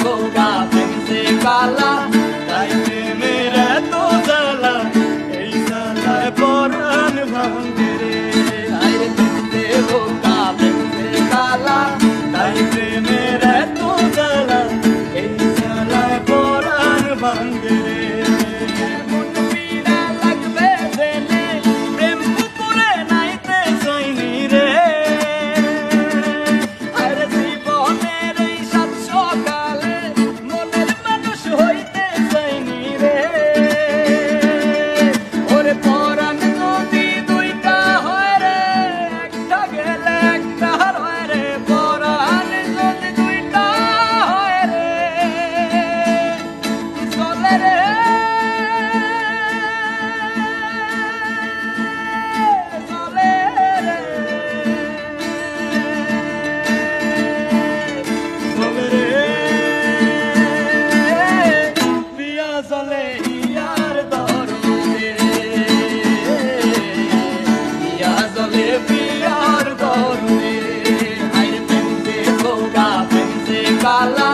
বোকা প্রেমে কালা তাই প্রেমের এত জ্বালা এই জ্বালায় পরাণ ভাঙে রে আরে প্রেমে বোকা প্রেমে কালা তাই প্রেমের এত জ্বালা এই জ্বালায় পরাণ ভাঙে রে জলে ইয়ার দরদে ইয়া জলে পিয়ার দরদে আইরে প্রেমে বোকা প্রেমে কালা